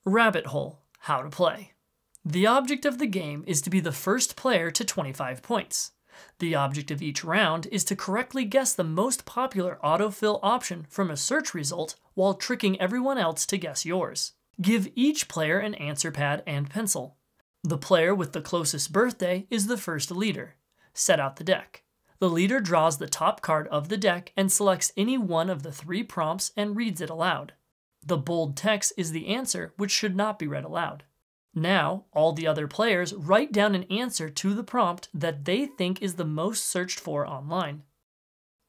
Rabbit hole, how to play. The object of the game is to be the first player to 25 points. The object of each round is to correctly guess the most popular autofill option from a search result while tricking everyone else to guess yours. Give each player an answer pad and pencil. The player with the closest birthday is the first leader. Set out the deck. The leader draws the top card of the deck and selects any one of the 3 prompts and reads it aloud. The bold text is the answer, which should not be read aloud. Now, all the other players write down an answer to the prompt that they think is the most searched for online.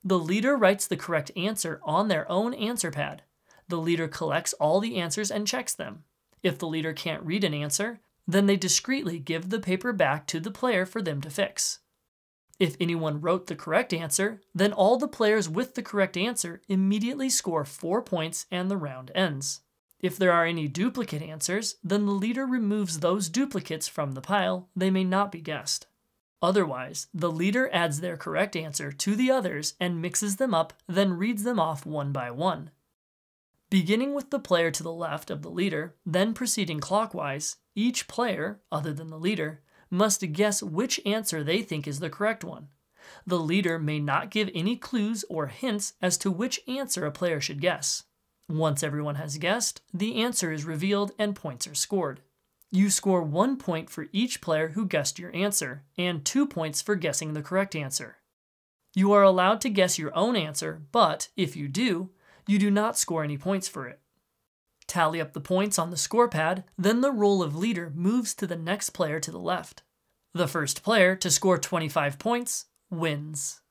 The leader writes the correct answer on their own answer pad. The leader collects all the answers and checks them. If the leader can't read an answer, then they discreetly give the paper back to the player for them to fix. If anyone wrote the correct answer, then all the players with the correct answer immediately score 4 points and the round ends. If there are any duplicate answers, then the leader removes those duplicates from the pile. They may not be guessed. Otherwise, the leader adds their correct answer to the others and mixes them up, then reads them off one by one. Beginning with the player to the left of the leader, then proceeding clockwise, each player, other than the leader, must guess which answer they think is the correct one. The leader may not give any clues or hints as to which answer a player should guess. Once everyone has guessed, the answer is revealed and points are scored. You score 1 point for each player who guessed your answer, and 2 points for guessing the correct answer. You are allowed to guess your own answer, but if you do not score any points for it. Tally up the points on the score pad, then the role of leader moves to the next player to the left. The first player to score 25 points wins.